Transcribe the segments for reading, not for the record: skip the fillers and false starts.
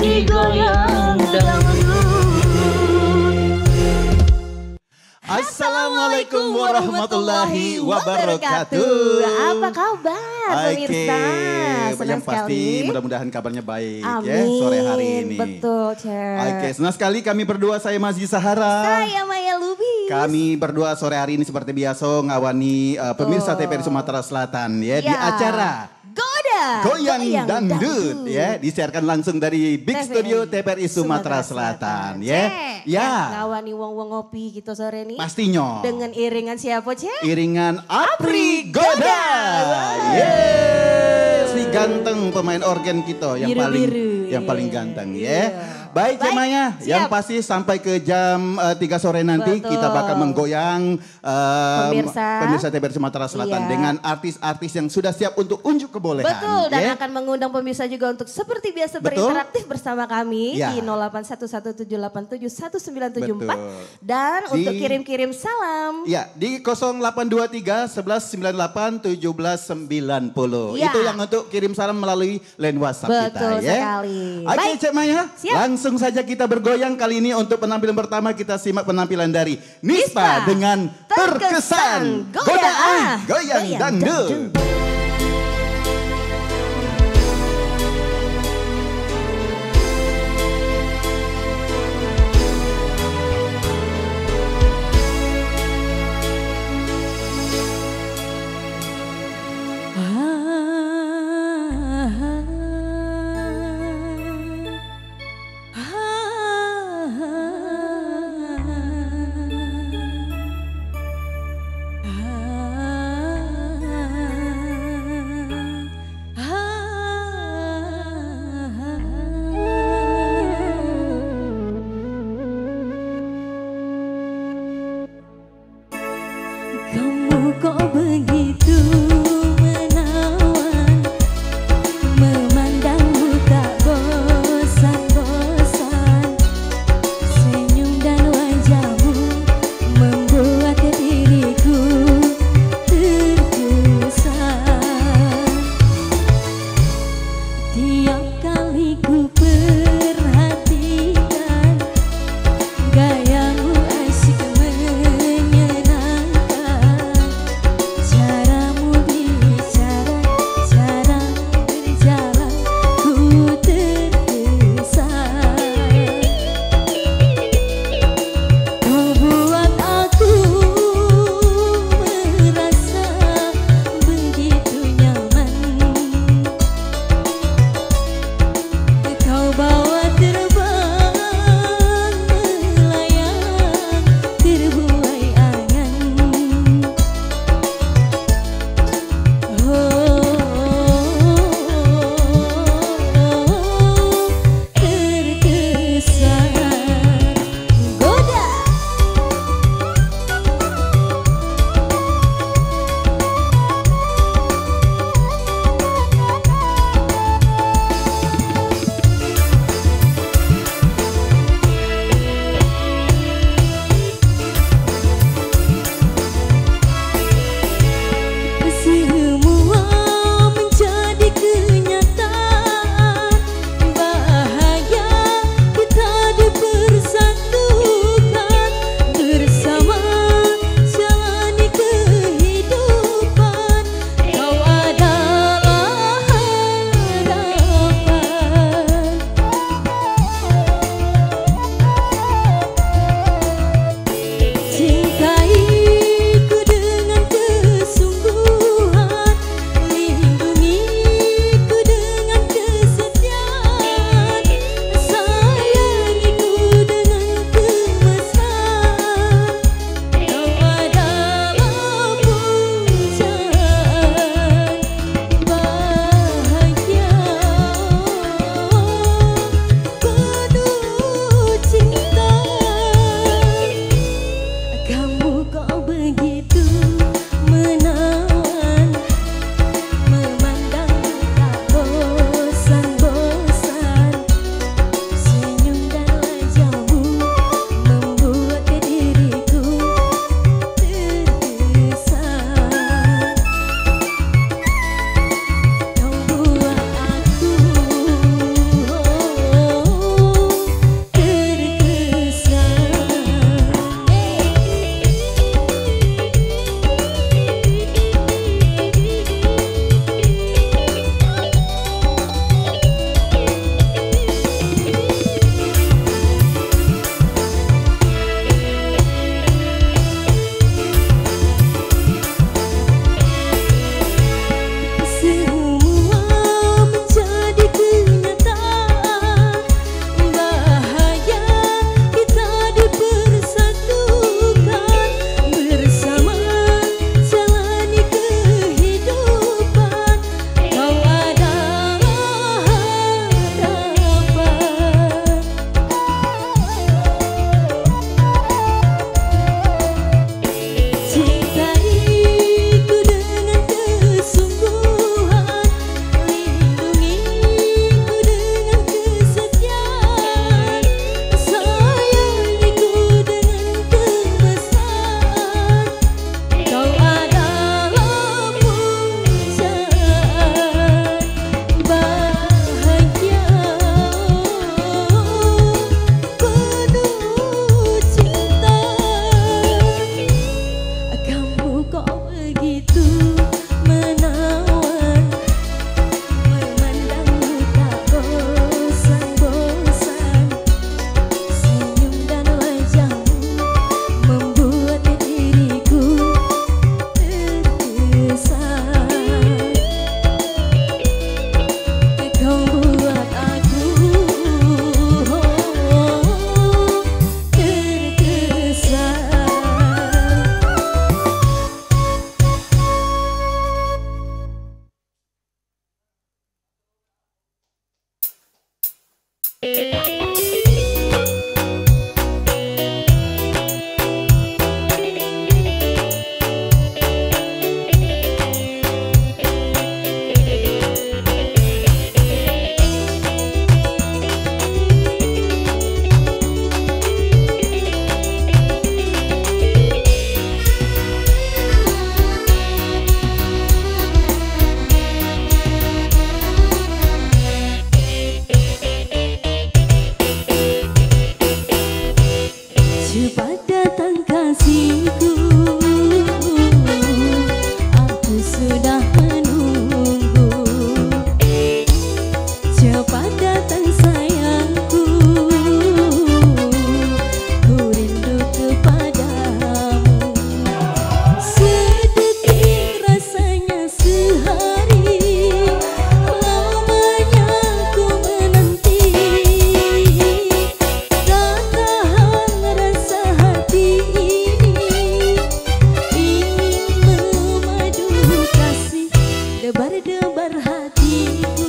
Apri goyang dangdut. Assalamualaikum warahmatullahi wabarakatuh. Apa kabar pemirsa? Yang pasti mudah-mudahan kabarnya baik. Amin. Ya sore hari ini. Betul, Cer. Oke, senang sekali kami berdua, saya Mazi Sahara. Saya Maya Lubis. Kami berdua sore hari ini seperti biasa ngawani pemirsa TVRI Sumatera Selatan ya di acara Goyang Dangdut ya, disiarkan langsung dari Big Studio TVRI Sumatera Selatan ya. Ya. Ngawani wong-wong ngopi gitu sore ini. Pastinya. Dengan iringan siapa, Cek? Iringan Apri Goda. Yes, si ganteng pemain organ kita yang paling ganteng ya. Baik ya Maya, yang pasti sampai ke jam 3 sore nanti kita bakal menggoyang pemirsa TVRI Sumatera Selatan dengan artis-artis yang sudah siap untuk unjuk kebolehan. Betul, dan akan mengundang pemirsa juga untuk seperti biasa berinteraktif bersama kami di 081178719774 dan untuk kirim-kirim salam. Ya, di 0823 1198 1790. Itu yang untuk kirim salam melalui line WhatsApp kita ya. Betul sekali. Oke Cek Maya, langsung saja kita bergoyang kali ini. Untuk penampilan pertama kita simak penampilan dari Nispa dengan Terkesan Goyang Dangdut. Cepat datang kasihku, aku sudah menunggu. Cepat datang sayangku, ku rindu kepadamu. Sedetik rasanya sehari, lamanya ku menanti. Tak tahan rasa hati ini, ingin memadu kasih, debar-debar hatiku.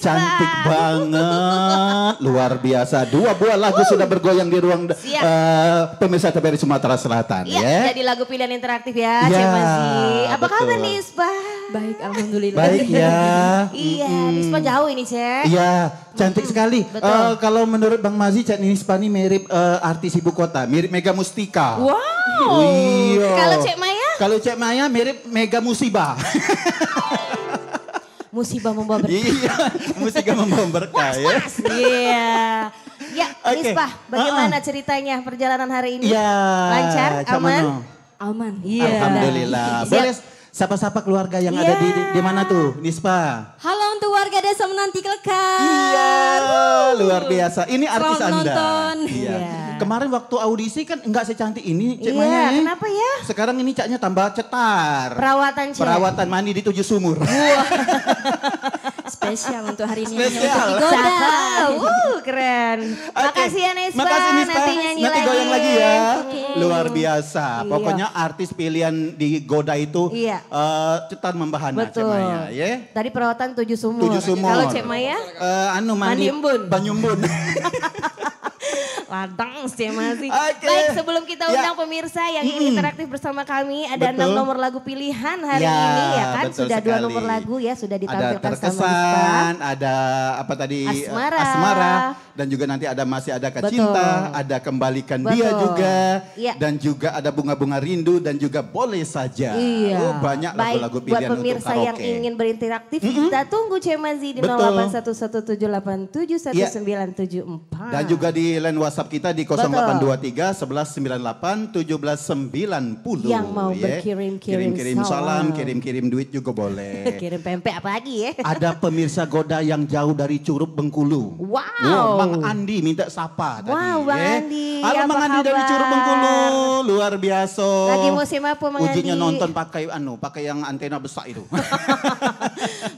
cantik banget, luar biasa. 2 buah lagu sudah bergoyang di ruang pemirsa TVRI Sumatera Selatan. Ya, jadi lagu pilihan interaktif ya, Cek Mazi. Apa kabar nih, Ispa? Baik, alhamdulillah. Baik ya. Iya, Ispa jauh ini, Cek. Iya, cantik sekali. Betul. Kalau menurut Bang Mazi, Cak Nispa ini mirip artis ibu kota, mirip Mega Mustika. Wow. Iya. Kalau Cek Maya? Kalau Cek Maya mirip Mega Musibah. Musibah membawa berkah. Iya, musibah membawa berkah ya. Iya. Ya, Oke. Nispa, bagaimana ceritanya perjalanan hari ini? Iya. Lancar, Cak aman? Mano. Aman. Iya. Alhamdulillah. Siap. Boleh sapa-sapa keluarga yang ada di mana tuh, Nispa? Halo untuk warga desa Menanti Klekar. Iya, luar biasa. Ini artis Selamat Anda. menonton. Iya. Iya. Kemarin waktu audisi kan enggak secantik ini, Cek Iya, Maya. kenapa ya? Sekarang ini Caknya tambah cetar. Perawatan, Cek. Perawatan mandi di 7 sumur. Spesial untuk hari ini. Spesial. Untuk digoda. Cakep, keren. Oke. Makasih ya Nispa, Makasih Nispa. nanti nyanyi Nanti lagi. goyang lagi ya. Oke. Luar biasa. Iya. Pokoknya artis pilihan di Goda itu Iya. cetar membahana Cek Betul. Maya. Ya. Tadi perawatan 7 sumur. 7 sumur. Kalau Cek Maya? Mandi embun. Banyumbun. Ladang Cek Mazi. Oke. Baik, sebelum kita Ya. undang pemirsa yang ingin interaktif bersama kami, ada Betul. 6 nomor lagu pilihan hari Ya, ini ya kan. betul Sudah 2 sekali. nomor lagu ya, sudah Ada ditampilkan sama Nispa. terkesan, ada apa tadi? Asmara. Dan juga nanti ada masih ada Kak Betul. Cinta, ada Kembalikan Dia Betul. juga. Iya. Dan juga ada Bunga-Bunga Rindu dan juga Boleh Saja. Iya. Oh, banyak Baik, lagu-lagu buat pilihan untuk pemirsa karaoke. yang ingin berinteraktif, kita tunggu Cek Mazi di Betul. 081178711974. Dan juga di line WhatsApp kita di Betul. 0823 1198 1790. Yang mau ya. berkirim-kirim Kirim-kirim salam, salam. kirim-kirim duit juga boleh. Kirim pempek apa lagi ya? Ada pemirsa Goda yang jauh dari Curup Bengkulu. Wow. Mang Andi minta sapa tadi. Wow, Bang ya. Andi, Halo apa Mang Andi dari kabar? Curup Bengkulu, luar biasa. Lagi musim apa Mang Andi? Ujinya nonton pakai pakai yang antena besar itu.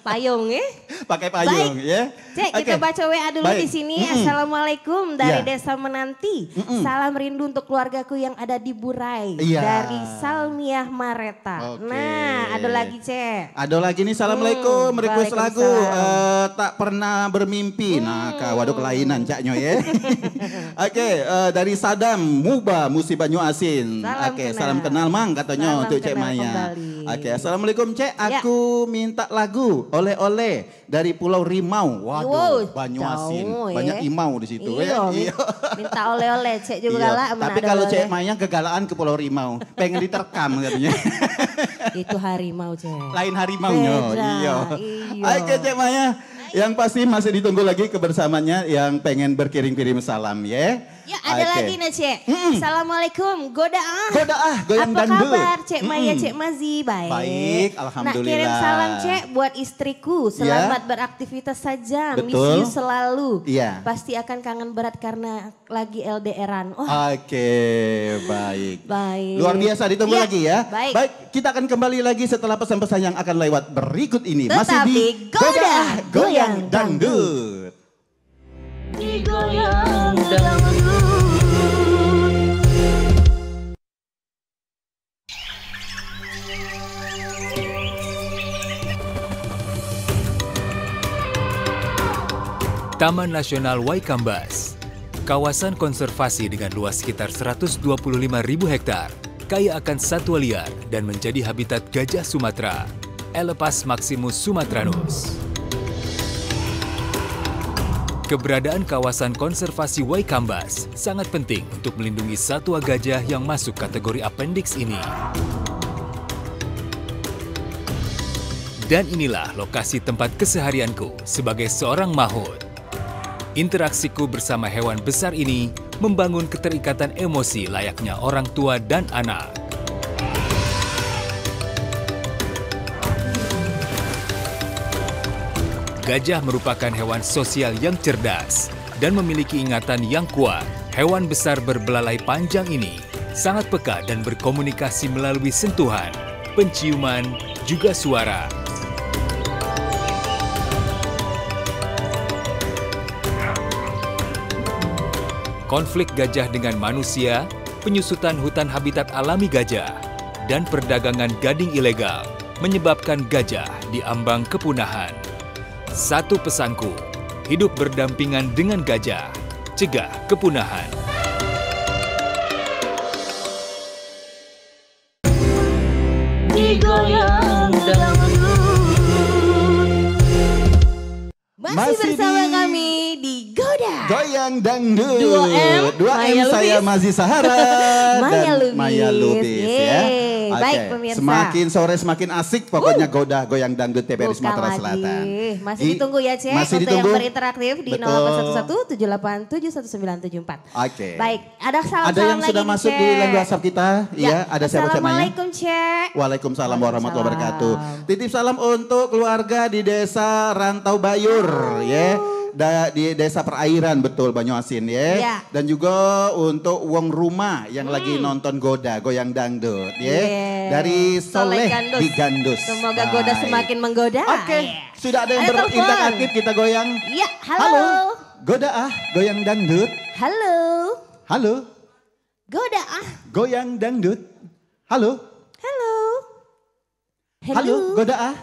Payung ya? Pakai payung ya. Cek, kita Oke. baca WA dulu Baik. di sini. Assalamualaikum dari Ya. Desa Menanti. Salam rindu untuk keluargaku yang ada di Burai. Iya. Dari Salmiah Mareta. Oke. Nah, ada lagi Cek. Ada lagi nih, Assalamualaikum, request lagu Waalaikumsalam. Tak Pernah Bermimpi. Nah, waduh kelainan caknya ya. Oke, dari Sadam, Muba, Musibah Nyu Asin. Salam Oke, kenal. salam kenal Mang katanya Salam untuk Cek kenal Maya. kembali. Oke, Assalamualaikum Cek, Ya. aku minta lagu oleh-oleh dari Pulau Rimau. Wow, Waduh, Banyu Asin. jauh ya. Banyak imau di situ Iya, ya. minta oleh-oleh Cek juga Iya. galak. Tapi kalau Cek Maya kegalaan ke Pulau Rimau, pengen diterkam katanya. Itu harimau Cek. Lain harimaunya. Beda, Iya. iya. Oke Cek Maya. Yang pasti masih ditunggu lagi kebersamaannya yang pengen berkirim-kirim salam ya. Ya ada Oke. lagi nih Cek. Assalamualaikum, Goda ah. Goda goyang Apa dangdut. kabar Cek Maya, Cek Mazi? Baik. Baik, Nak alhamdulillah. kirim salam Cek buat istriku. Selamat beraktivitas saja. Miss Betul. you selalu. Iya. Pasti akan kangen berat karena lagi LDRan. Oh, Oke, baik. baik. Luar biasa, ditunggu Ya, lagi ya. baik. Kita akan kembali lagi setelah pesan-pesan yang akan lewat berikut ini. Tetap Masih di di Goda Goyang Goyang Dangdut. digoyang dangdut. Taman Nasional Waikambas, kawasan konservasi dengan luas sekitar 125.000 hektar, kaya akan satwa liar dan menjadi habitat gajah Sumatera, Elepas maximus sumatranus. Keberadaan kawasan konservasi Waikambas sangat penting untuk melindungi satwa gajah yang masuk kategori appendix ini. Dan inilah lokasi tempat keseharianku sebagai seorang mahout. Interaksiku bersama hewan besar ini membangun keterikatan emosi layaknya orang tua dan anak. Gajah merupakan hewan sosial yang cerdas dan memiliki ingatan yang kuat. Hewan besar berbelalai panjang ini sangat peka dan berkomunikasi melalui sentuhan, penciuman, juga suara. Konflik gajah dengan manusia, penyusutan hutan habitat alami gajah, dan perdagangan gading ilegal menyebabkan gajah diambang kepunahan. Satu pesanku, hidup berdampingan dengan gajah, cegah kepunahan. Digoyang Masih bersama kami di Goda Goyang Dangdut 2M saya Mazi Sahara dan Maya Lubis ya. Baik pemirsa, semakin sore semakin asik pokoknya Goda Goyang Dangdut TVRI Sumatera Selatan. Masih ditunggu ya Cek masih untuk ditunggu. Yang berinteraktif di 0811 787 1974. Oke. Baik, ada salam-salam ada yang lagi sudah nih, masuk Cek. di line WhatsApp kita. Iya, ada siapa Cek Maya? Assalamualaikum Cek. Waalaikumsalam warahmatullahi wabarakatuh. Titip salam untuk keluarga di desa Rantau Bayur ya. Di desa perairan betul Banyuasin ya. Dan juga untuk wong rumah yang lagi nonton Goda Goyang Dangdut ya. Dari Soleh di Gandus. Semoga Goda semakin menggoda. Oke, sudah ada yang berinteraktif kita goyang. Iya, halo. Goda Goyang Dangdut. Halo. Halo. Goda Goyang Dangdut. Halo. Halo. Halo, Goda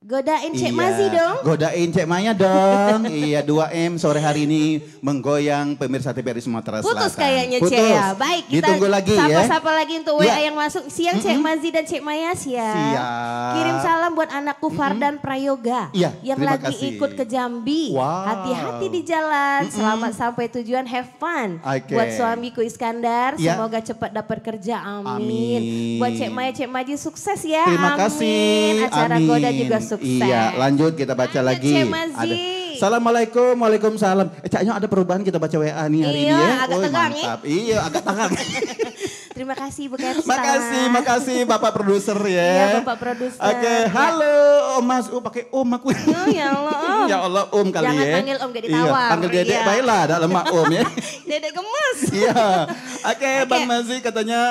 Godain Cek Mazi dong. Godain Cek Maya dong. Iya 2M sore hari ini menggoyang pemirsa TVRI Sumatera Selatan. Putus kayaknya Cek ya. Baik kita ditunggu lagi ya. Sapa-sapa lagi untuk WA yang masuk. Siang Cek Mazi dan Cek Maya siang. Siap. Kirim salam buat anakku Fardan Prayoga. Iya, yang terima lagi kasih. ikut ke Jambi. Wow. Hati-hati di jalan. Selamat sampai tujuan, have fun. Oke. Buat suamiku Iskandar. Ya. Semoga cepat dapat kerja. Amin. Amin. Buat Cek Maya Cek Maji sukses ya. Terima kasih. Acara Amin. Goda juga sukses. Iya, lanjut kita baca Lanjut, lagi. Cek Mazi. Assalamualaikum, waalaikumsalam. Caknya ada perubahan kita baca WA nih hari ini ya. Agak tegang mantap. Iya, agak tegang. Terima kasih Bu Kepsta. Makasih Bapak produser ya. Iya Bapak produser. Oke, halo Om Mas. Pakai Om aku. Oh ya Allah Om. Ya Allah Om kali Jangan ya. panggil Om, gak ditawar. Iya, panggil Dedek baiklah, ada lemak Om ya. Dedek gemes. Iya. Oke, Bang Mazi katanya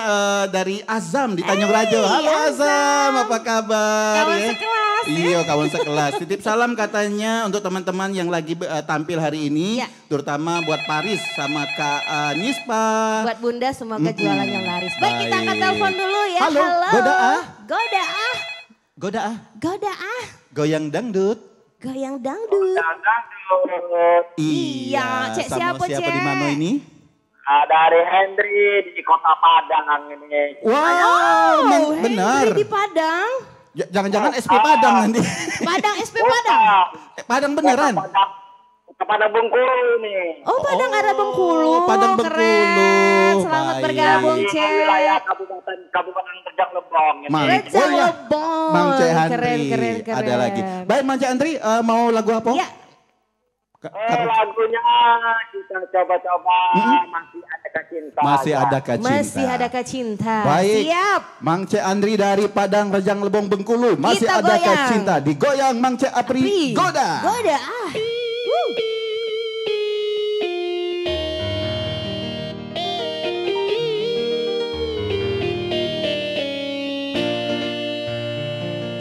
dari Azam di Tanjung Rajo. Halo Azam, apa kabar? Kawan ya? sekelas ya. Iya, kawan sekelas. Titip salam katanya untuk teman-teman yang lagi tampil hari ini. Ya. Terutama buat Paris sama Kak Nispa. Buat Bunda semoga jualannya laris. Baik, kita angkat telepon dulu ya. Halo, Goda Goda Goyang Dangdut. Goyang Dangdut. Iya, Cek sama siapa di mana ini? Dari Hendri di Kota Padang ini. Wow, benar. Di Padang. Jangan-jangan SP Padang nanti. Padang SP Padang. Padang beneran. Kepada Bengkulu ini. Oh, Padang ada Bengkulu. Padang Bengkulu. Keren. Selamat Baik. bergabung, Di Cek. wilayah Kabupaten Rejang Lebong. Ini. Rejang Lebong. Mang Cek Andri. Keren. Ada lagi. Baik, Mang Cek Andri mau lagu apa? Ya. Lagunya kita coba-coba Masih Adakah Cinta. Masih Adakah Cinta. Masih Adakah Cinta. Baik. Siap. Mang Cek Andri dari Padang Rejang Lebong Bengkulu. Masih Kita Adakah goyang. Cinta. Digoyang Mang Cek Apri. Goda. Goda.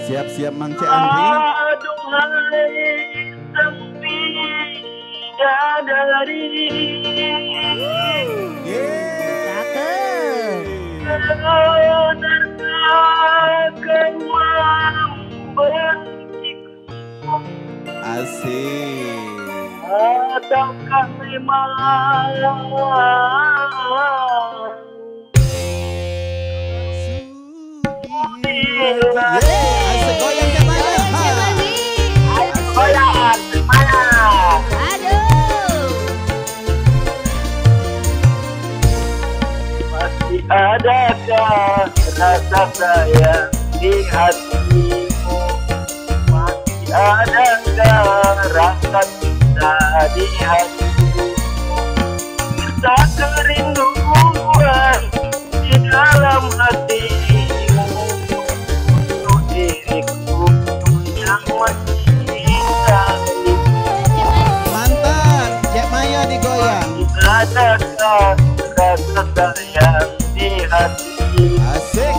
Siap-siap Mang Cek Andri. Aduhai sepi dari Cakep. Asik. Ataukah memang Asik goyang Cek Maya. goyang semangat. Aduh. Masih adakah rasa sayang di hatimu? Masih adakah rasa cinta di hatimu? Bisa kerinduan di dalam hatimu untuk diriku yang mencintaimu. Mantap. Cek Maya digoyang. Adakah rasa sayang di hati? Asik.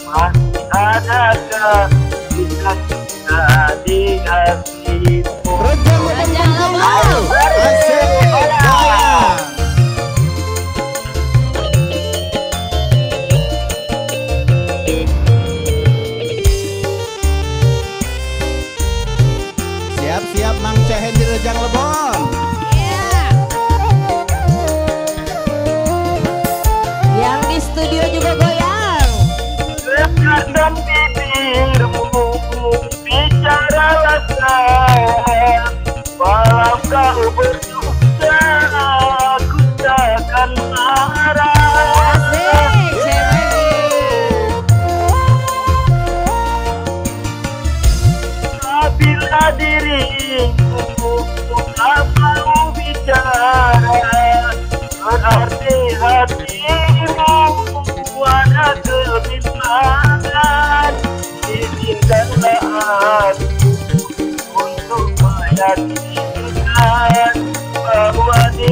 Masih adakah bisa cinta di hatimu? Rejang Lebong. Asik. Goyang.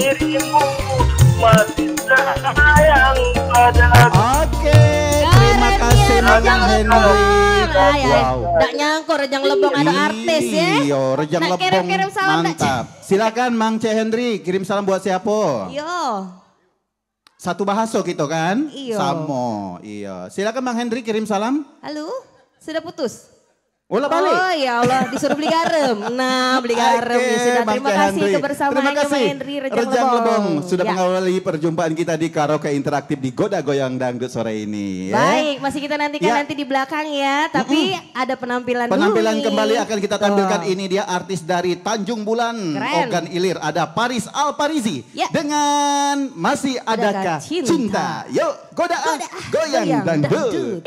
dirimu masih sayang padaku. Oke, terima kasih Mang Henry. Wow. Nggak nyangko Rejang Lebong ada artis ya. Iya, Rejang Nak Lebong kirim-kirim salam, mantap. Silakan Mang C Henry, kirim salam buat siapa? Yo. Satu bahasa gitu kan? Iya. Samo, iya. Silakan Mang Henry kirim salam. Halo, sudah putus? Ulah balik. Oh ya Allah, disuruh beli garam. Nah, beli garam ya sudah. Terima kasih kebersamaannya Mang Henry Rejang Lebong. Sudah Ya. mengawali perjumpaan kita di karaoke interaktif di Goda Goyang Dangdut sore ini. Ya. Baik, masih kita nantikan nanti di belakang ya. Tapi ada penampilan dulu Penampilan nih. kembali akan kita tampilkan. Tuh. Ini dia artis dari Tanjung Bulan, Keren. Ogan Ilir. Ada Paris Alparizi Ya. dengan Masih Adakah Cinta. Yuk, Goda Goyang Dangdut.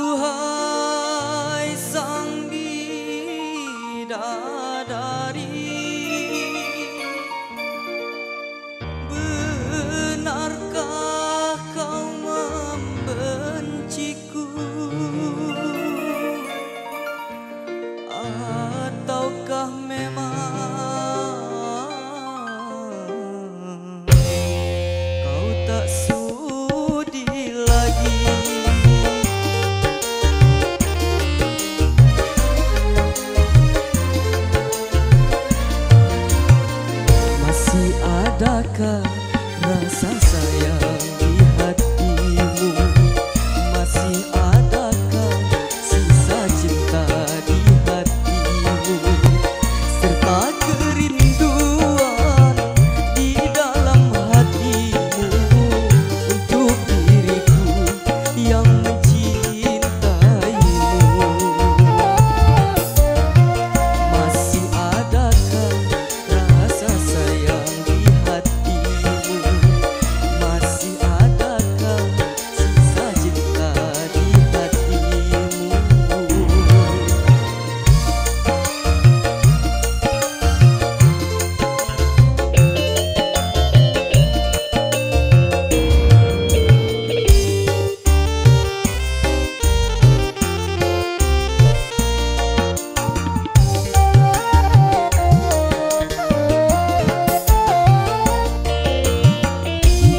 Aduhai sang bidadari, benarkah kau membenciku, ataukah memang kau tak sudi lagi? Masih adakah rasa sayang di hatimu? Masih adakah sisa cinta di hatimu? Serta kerinduan di dalam hatimu untuk diriku yang mencintaimu. Masih adakah rasa sayang di hatimu? Masih adakah sisa cinta di hatimu?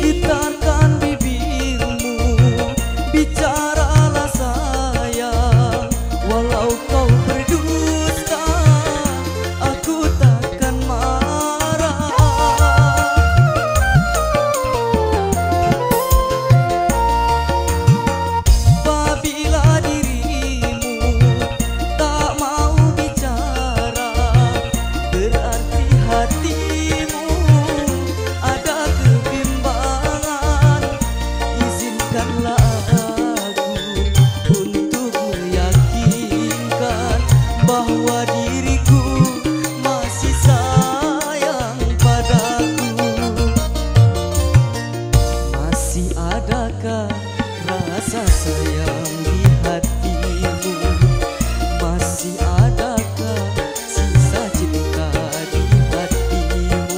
Getarkan bibirmu, bicaralah sayang. Walau kau berdusta, aku takkan marah. Apabila dirimu tak mau bicara, berarti hatimu ada kebimbangan. Izinkanlah aku untuk meyakinkan bahwa diriku masih sayang padaku. Masih adakah rasa sayang di hatimu? Masih adakah sisa cinta di hatimu?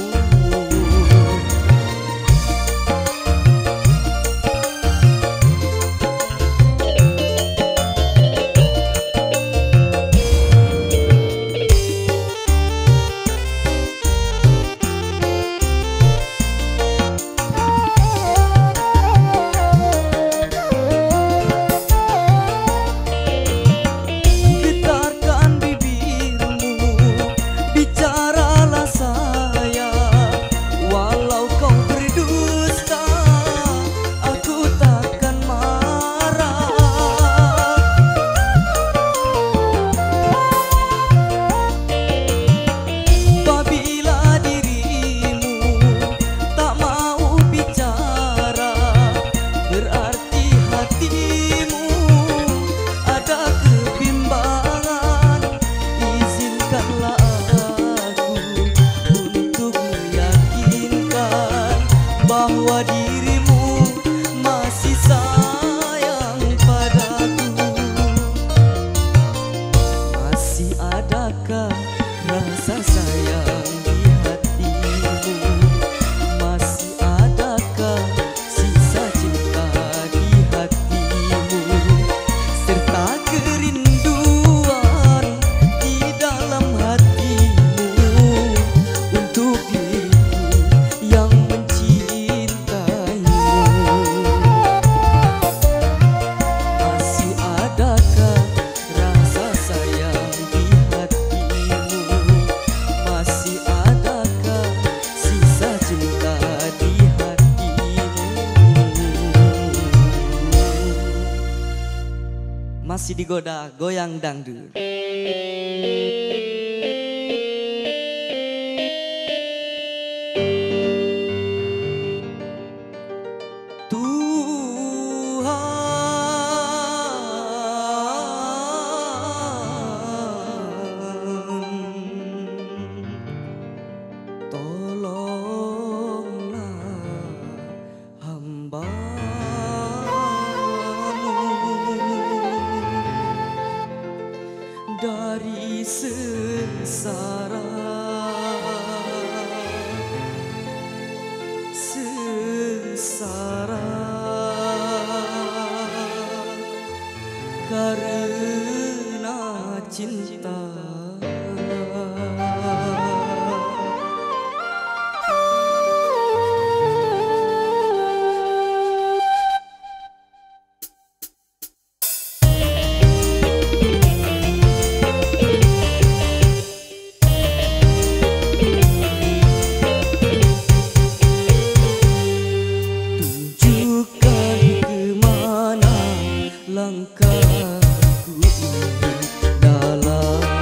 Getarkan bibirmu, bicaralah sayang. Walau kau berdusta, aku takkan marah. Apabila dirimu tak mau bicara, berarti hatimu ada kebimbangan. Izinkanlah aku untuk meyakinkan bahwa dirimu masih sayang padaku. Masih adakah rasa sayang di hatimu? Masih adakah masih digoda goyang dangdut. Dari sengsara karena cinta. Langkahku dalam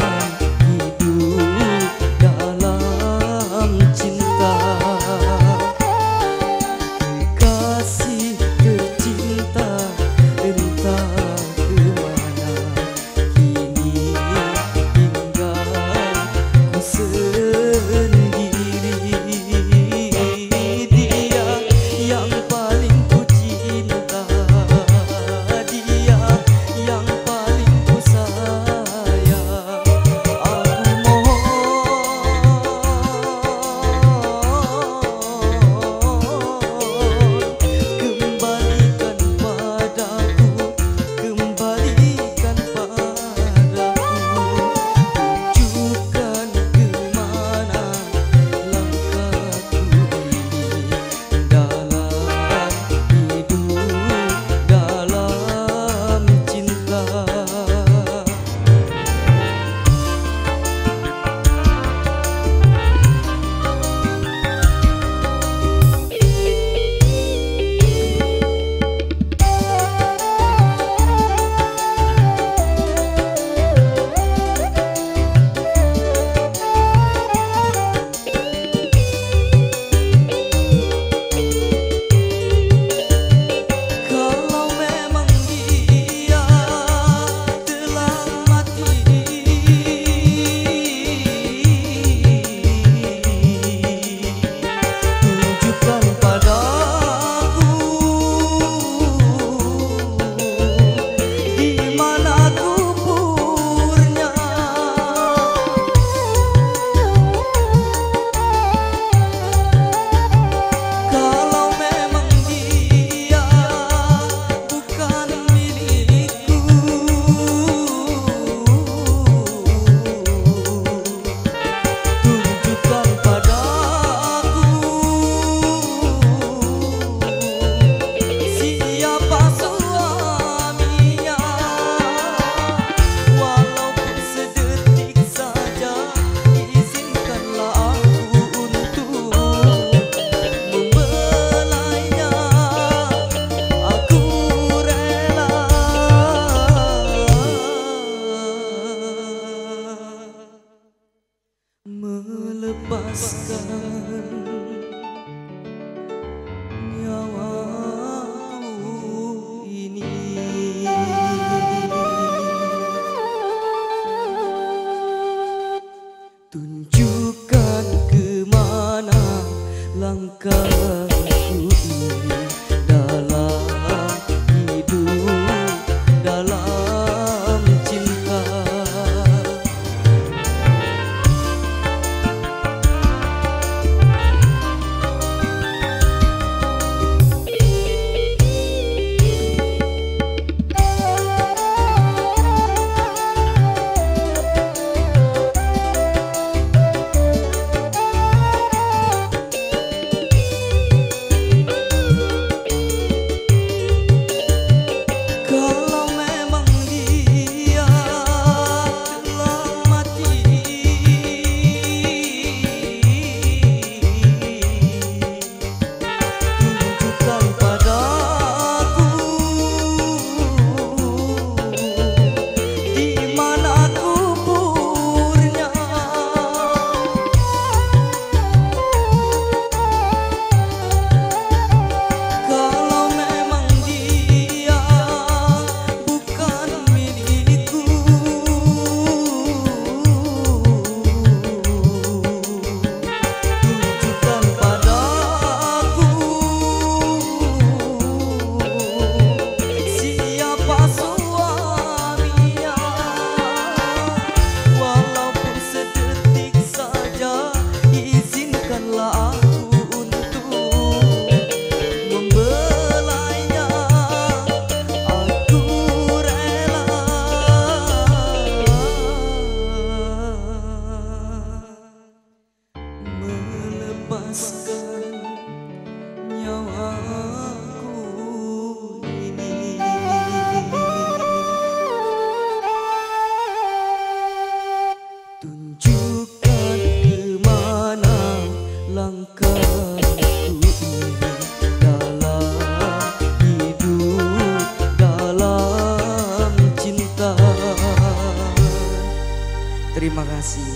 kasih.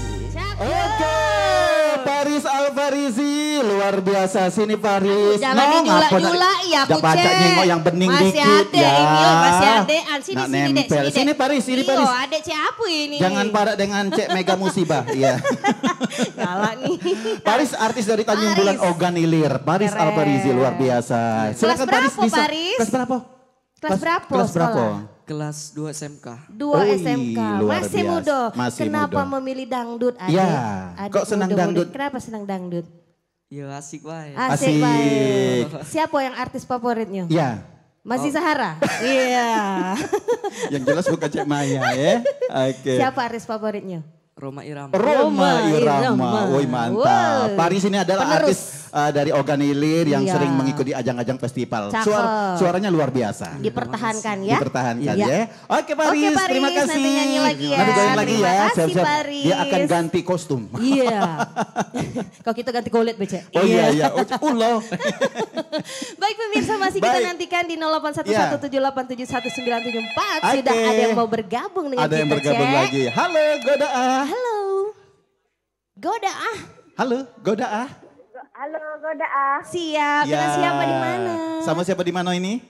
Oke, Paris Alfarizi luar biasa. Sini Paris. Jangan dinyula-nyula ya aku Baca Cek. nyengok yang bening masih dikit ada ya. Ini, masih ada. Sini, Nak sini dek, nempel. sini dek. Sini Paris, sini Paris. Iyo, adek Cek apa ini? Jangan parak dengan Cek Mega Musibah. Iya. Galak nih. Paris artis dari Tanjung Bulan Ogan Ilir. Paris Keren. Alfarizi luar biasa. Silakan berapa, Paris bisa. Paris? Kelas berapa? Kelas berapa Kelas berapa? sekolah? Kelas 2 SMK. 2 SMK, luar masih biasa. muda. Masih Kenapa muda. memilih dangdut adek? Ya, Adek kok senang muda-muda. dangdut? Kenapa senang dangdut? Ya asik baik. Asik Asik. baik. Siapa yang artis favoritnya? Ya. Masih Sahara? Iya. Yang jelas bukan Cek Maya ya. Oke. Siapa artis favoritnya? Roma Irama. Roma Irama. Irama. Woi mantap. Wow. Paris ini adalah Penerus. artis dari Ogan Ilir yang Iya. sering mengikuti ajang-ajang festival. Cakep. Suaranya luar biasa. Dipertahankan ya. Dipertahankan Iya. ya. Oke Paris, Oke, Paris, terima kasih. nanti nyanyi lagi ya. Nanti goyang lagi Terima ya. kasih, Siap-siap. Paris. Dia akan ganti kostum. Iya. Kalau kita ganti kulit Bece. Oh iya iya. Ulo. Baik pemirsa masih kita Baik. nantikan di Iya. 0811787194. Sudah Oke. ada yang mau bergabung dengan Ada kita yang bergabung Cek. lagi. Halo Godaah. Halo. Goda Halo Godaah. Halo Godaah, siap. Dengan siapa di mana? Sama siapa di mana ini?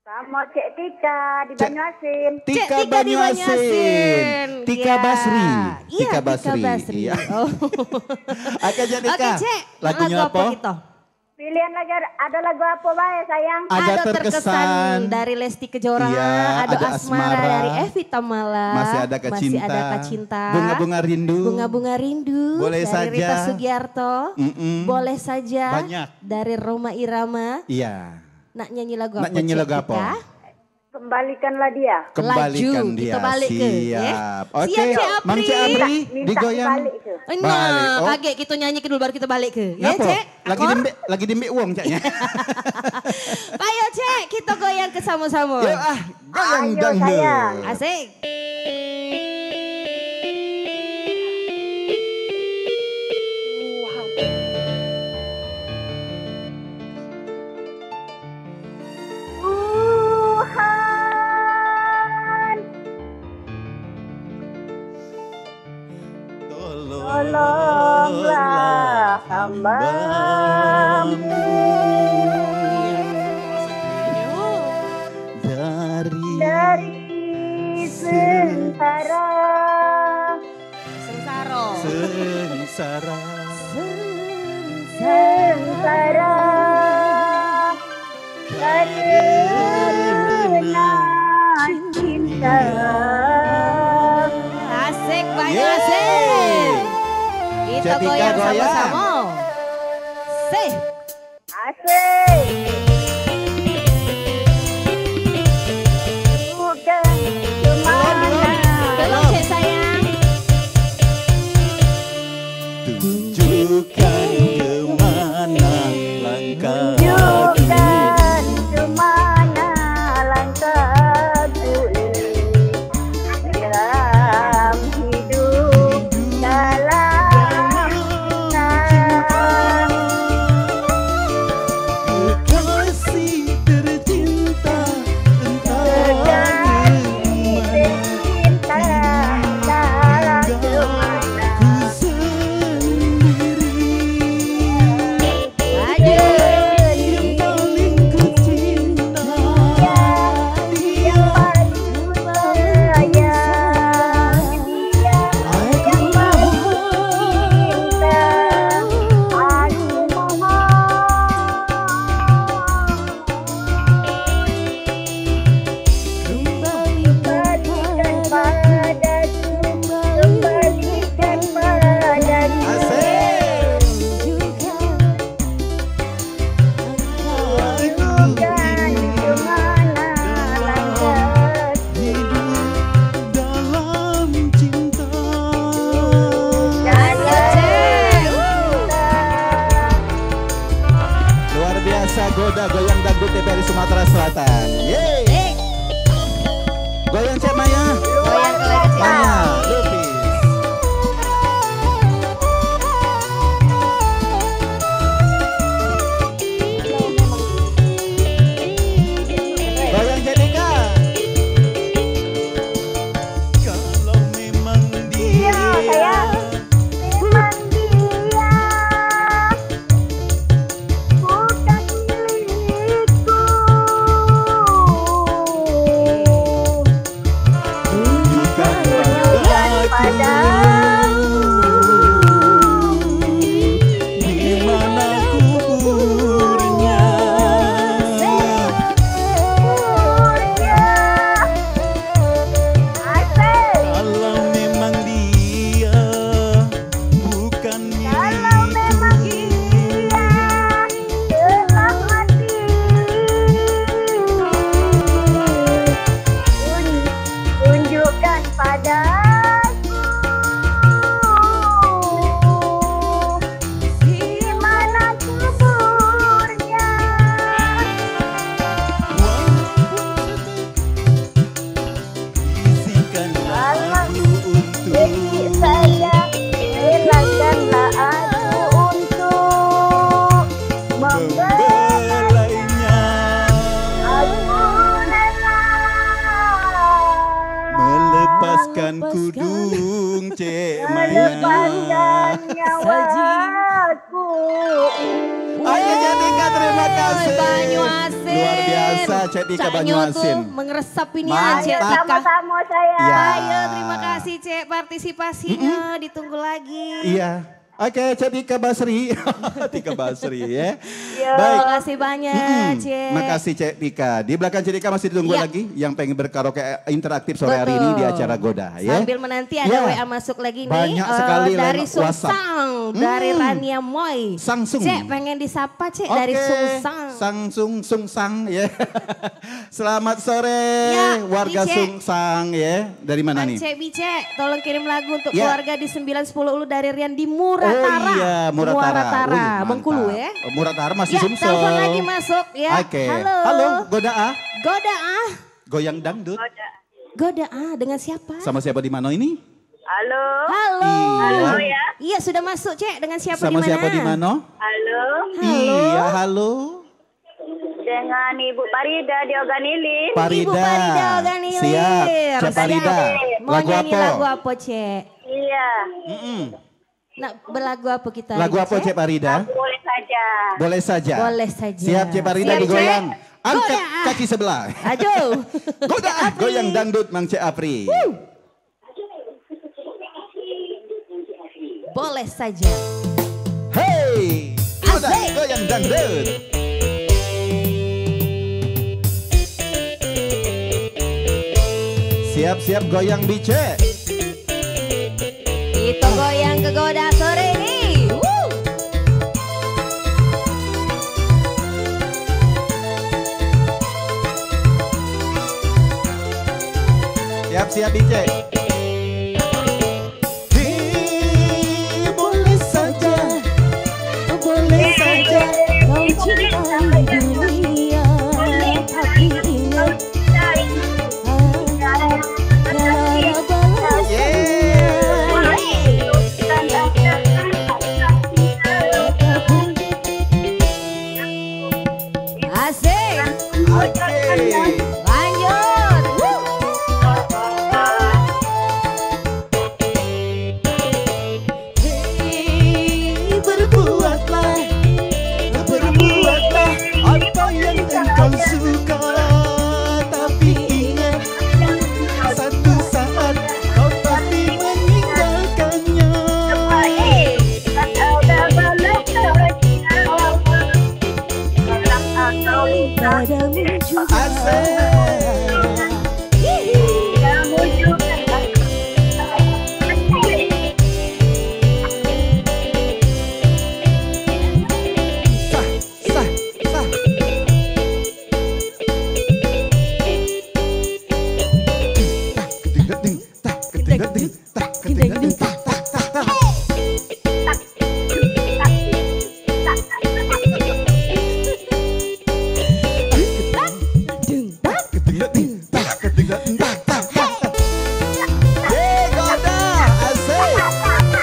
sama Cek Tika di Cek- Banyuasin. Tika Tika di Banyuasin. Tika Ya. Basri. Iya, Tika Basri. Iya. Oh. Oke jadi Oke Tika. Cek, Lagunya lagu apa? kita? Pilihan lagi ada lagu apa bae sayang? Ada Ada terkesan. dari Lesti Kejora, Iya, ada ada Asmara Asmara. dari Evi Tamala, Masih ada Kacinta. masih ada Kacinta, Bunga-bunga rindu. Bunga-bunga rindu Boleh dari saja. Rita Sugiarto, boleh saja Banyak. dari Roma Irama. Iya. Nak nyanyi lagu apa? Nak nyanyi Cek, lagu apa? Tika? Kembalikanlah dia. Kembalikan Laju, dia. kita balik ke, ya. Siap. Oke. Siap, Cek Apri. Mang Cek Apri Minta digoyang. balik ke. Balik. Nah, Oh. kaget kita nyanyi dulu baru kita balik ke. Ya, Ngapa? Cek? Lagi dimbe uang Ceknya. Ayo, Cek, kita goyang ke sama-sama. Yuk goyang Ayo, dangdut. sayang. Asik. Tuhan, tolonglah hamba-Mu dari sengsara. Sengsaro. Sengsara. Sengsara karena cinta. Asik, banyak Yeay. asik. Kita Cek Tika goyang goyang. sama-sama. Sih. Asik. Bukan kemana. Belum Cek sayang. Tunjukkan kemana langkah Tunjukkan kemana langkahku ini dalam hidup dalam kasih tercinta terjadi tercinta dalam kemana. Maju. Yang paling ku sayang, dia yang paling ku cinta. Aku kembalikan padaku, kembalikan padaku. Tunjukkan kemana langkah dalam cinta. Luar biasa Goda goyang dangdut TPRI Sumatera Selatan. Yeay. Goyang Cek Maya. Goyang ke lagi, Cek. Maya, Lupis. Goyang Cek Tika. Kalau memang dia dan kudung Cek Maya. Maya. Nyawaku. Oke Cek Tika, terima kasih. Banyu Asin. Luar biasa Cek Tika Cak Banyu Nyo Asin. tuh mengeresap ini Mantap. Cek Tika. Sama-sama saya. Ya. Ayo terima kasih Cek partisipasinya, ditunggu lagi. Iya. Oke, Cek Tika Basri. Tika Basri ya. Terima kasih banyak Cek. Makasih Cek Tika. Di belakang Cek Tika masih ditunggu Iya. lagi yang pengen berkaraoke interaktif sore hari ini di acara Goda ya. Sambil menanti ada Ya. WA masuk lagi nih. Banyak sekali dari lewat WhatsApp. Sungsang, dari Rania Moy. Sangsung. Cek pengen disapa Cek dari Sungsang. Sungsang ya. Selamat sore Ya, warga Cek. Sungsang ya. Dari mana nih? Cek Bice, tolong kirim lagu untuk Ya. keluarga di 910 Ulu dari Rian di Muratara. Oh iya, Muratara. Wih, mantap. Bengkulu ya. Oh, Muratara masih Ya, Sumsel. telepon lagi masuk ya. Oke. Halo. Halo, Goda A. Goda ah. Goyang dangdut. Goda ah, dengan siapa? Sama siapa di mana ini? Halo. Halo. Iya. Ya. Iya, sudah masuk Cek. Dengan siapa Sama di mana? siapa di mana? Halo. Iya, halo. Dengan Ibu Parida di Oganilin. Parida. Ibu Parida Organilir. Siap. Cek Parida. Mau Lagu nyanyi apa? lagu apa Cek? Iya. Mm-mm. Nah, berlagu apa kita? Lagu hari, apa Cek Parida? Boleh saja. Boleh saja. Boleh saja. Siap Cek Parida Siap, digoyang. Cek. Angkat Goda. kaki sebelah. Ajo. Goda, goyang dangdut Mang Cek Apri. Boleh saja. Hey, Goda, Asik. goyang dangdut. Siap-siap goyang bice. Kita goyang ke Goda sore ini. Woo. Siap-siap bice. Boleh saja. Boleh saja kau cintai dunia, tapi ingat ada Asik. Oke. Lanjut. Woo. Berbuatlah apa yang engkau suka. Tapi ingat, satu saat kau pasti meninggalkannya. Padamu juga. Asik. Sah, sah, sah.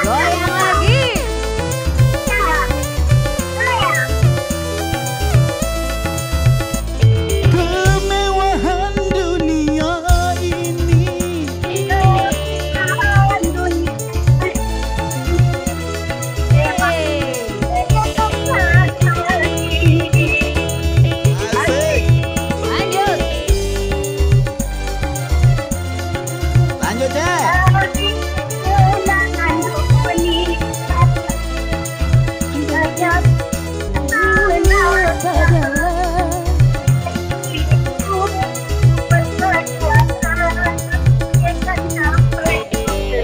Goyang lagi. Kemewahan dunia ini asik. Lanjut. Lanjut Cek.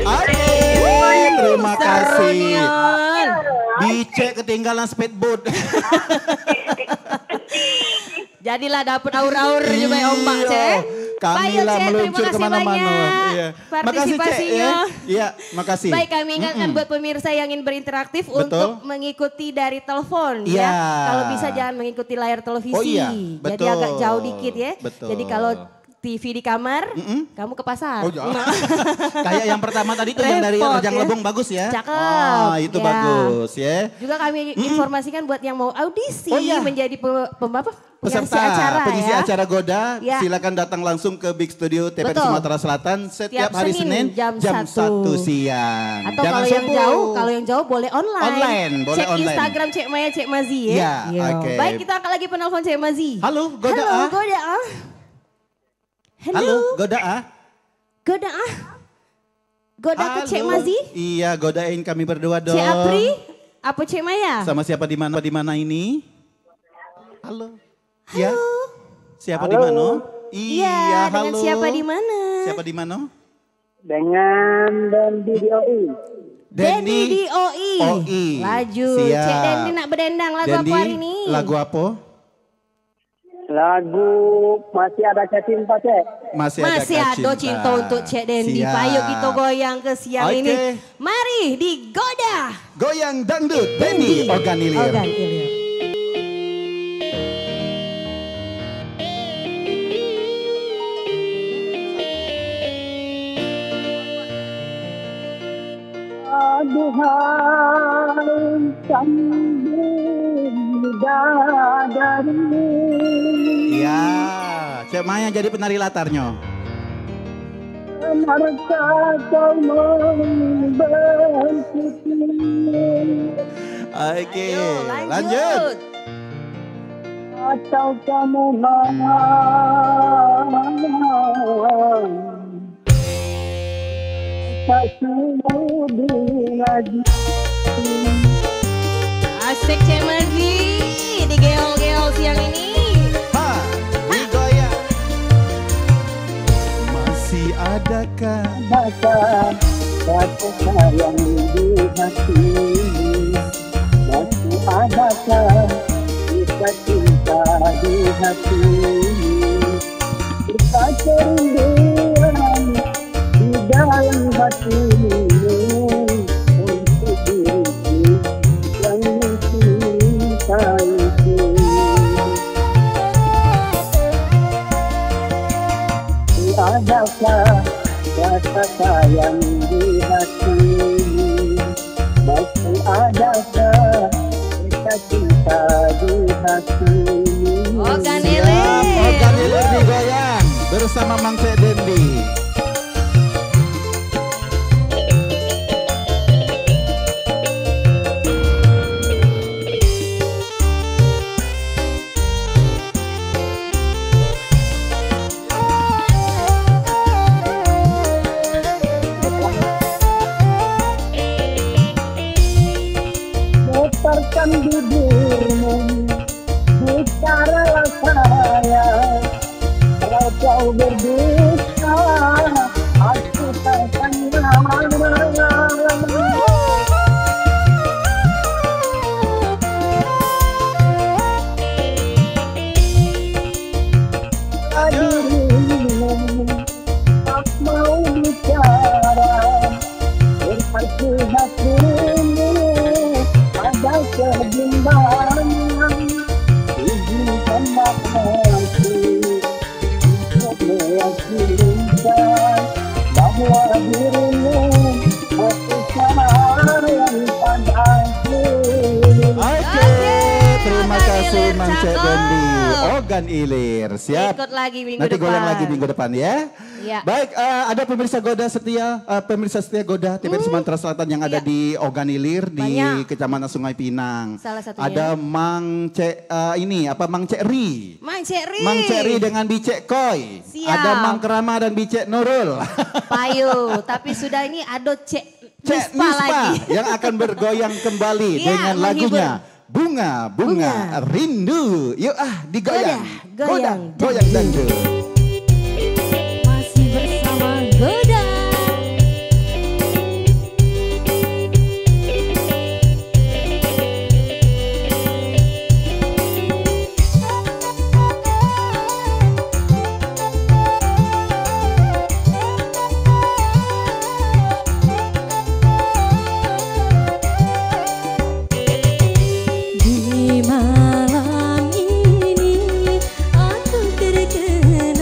Oke, terima kasih. Sarunian. Bice ketinggalan speedboat. Jadilah dapet aur-aur juga ya ombak Cek. Kamila Baik, Cek, meluncur terima kasih kemana-mana. banyak Iya. Makasih Cek partisipasinya. ya. Iya, makasih. Baik, kami ingatkan buat pemirsa yang ingin berinteraktif Betul. untuk mengikuti dari telepon Iya. ya. Kalau bisa jangan mengikuti layar televisi. Oh iya, Jadi betul. agak jauh dikit ya. Betul. Jadi kalau TV di kamar, kamu ke pasar. Oh jangan. Kayak yang pertama tadi tuh yang dari Rejang Lebong bagus ya. Cakep. Ah, itu ya. bagus ya. Juga kami informasikan buat yang mau audisi menjadi Peserta, pengisi acara Goda, silakan datang langsung ke Big Studio TPRI Sumatera Selatan setiap hari Senin jam 1 siang. Atau kalau yang jauh boleh online. Boleh Cek online. Instagram Cek Maya Cek Mazi ya. Oke. Baik, kita akan lagi penelpon Cek Mazi. Halo, Goda. Halo, Goda. Halo, Goda. Goda. Goda ke Cek Mazi? Iya, godain kami berdua dong. Cek Apri, apa Cek Maya? Sama siapa di mana ini? Halo. Ya. Siapa di Halo. mana? Iya, halo. dengan siapa di mana? Siapa di mana? Dengan Dendi di OI. Dendi di OI. Laju. Siap. Cek Dendi nak berdendang lagu apa hari ini? Lagu apa? Lagu Masih Ada Cinta, Cek. Masih ada cinta untuk Cek Dendi. Siap. Ayo kita goyang ke siang ini. Mari di Goda. Goyang dangdut Dendi Organilir. Aduhai sambung bidadari. Iya, Cek Maya jadi penari latarnya. Benarkah kau membenci? Oke, lanjut. Atau kamu mau kasihmu lagi? Asik Cek Mazi di geol-geol siang ini. Digoyang. Masih adakah rasa sayang di hati? Masih adakah kisah cinta di hati? Kita kerinduan di dalam hatimu untuk diriku yang mencintaiku. Adakah rasa sayang di hatimu? Masih adakah kisah cinta di hatimu? Organilir digoyang bersama Mang Cek Dendi. Getarkan bibirmu bicara saya. Kalau kau berdusta, aku takkan dirimu tak mau bicara. Berarti hatimu ada kebimbangan. Izinkan aku untuk meyakinkan bahwa dirimu masih sayang padaku. Oke, terima kasih Mang Cek Dendi. Ogan Ilir, siap. Ikut lagi minggu Nanti depan. goyang lagi minggu depan ya. Ya. Baik, ada pemirsa Goda setia, pemirsa setia Goda TPRI Sumatera Selatan yang ada di Ogan Ilir di Kecamatan Sungai Pinang. Salah satunya. Ada Mang Cek Mang Cek Ri. Mang Cek Ri. Mang Cek Ri dengan Bicek Koi. Siap. Ada Mang Kerama dan Bicek Nurul. Payu, tapi sudah ini ada Cek Nispa lagi. yang akan bergoyang kembali Iya, dengan lagunya Bunga Rindu. Yuk digoyang. Goyang dangdut. Masih bersama Goda. Di malam ini aku terkenal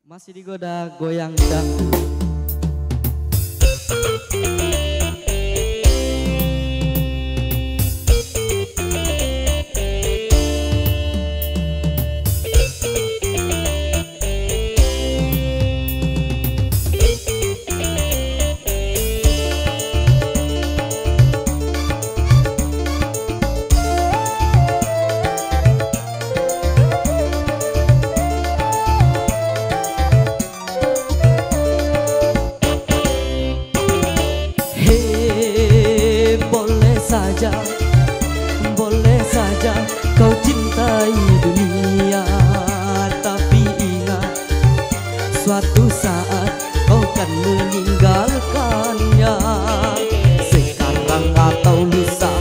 Masih digoda goyang dangdut. Boleh saja kau cintai dunia, tapi ingat suatu saat kau kan meninggalkannya. Sekarang atau lusa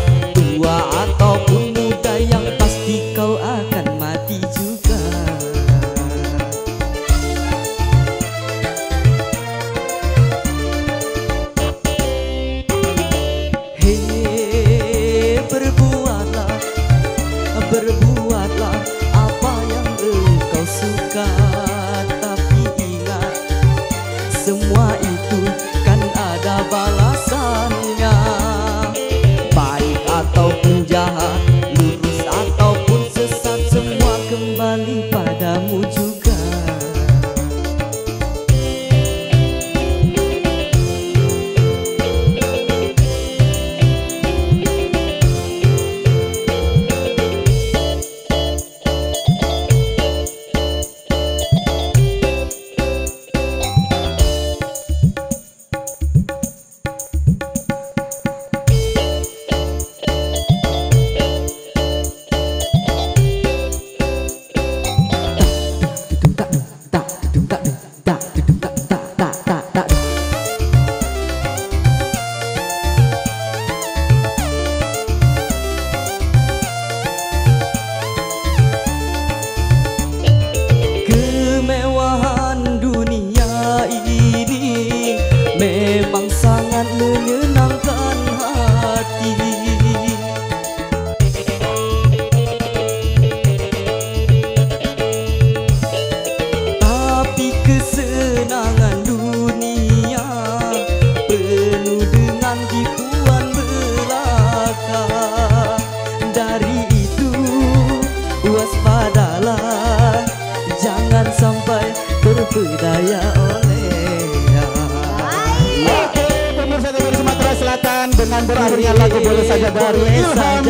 lagu boleh saja dari Ilham.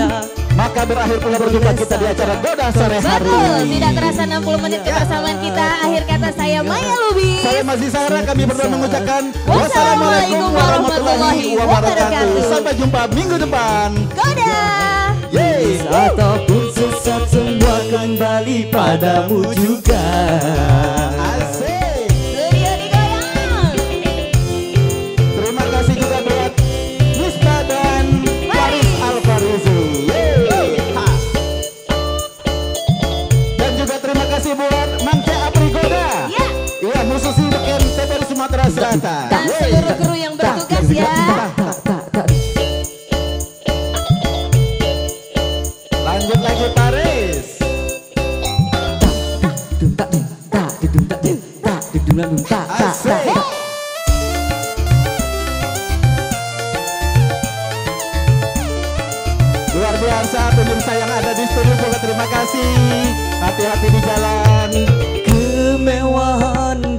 Maka berakhir pula berjumpa kita di acara Goda sore hari. Betul, tidak terasa 60 menit kebersamaan kita. Akhir kata saya Maya Lubis. Saya Masih Sarah, kami berdua mengucapkan wassalamualaikum warahmatullahi wabarakatuh. Sampai jumpa minggu depan. Goda. Yeay. Ataupun sesat semua kembali padamu juga. Asik. Studio digoyang. Terima kasih juga buat Misbah dan Faris Alfarizu. Dan juga terima kasih buat Mangke Apri Goda. Iya, musisi beken TPRI Sumatera Selatan. Dan seluruh kru yang bertugas ya. Lanjut lagi Paris. Asik. Luar biasa pemirsa yang ada di studio juga terima kasih. Hati-hati di jalan. Kemewahan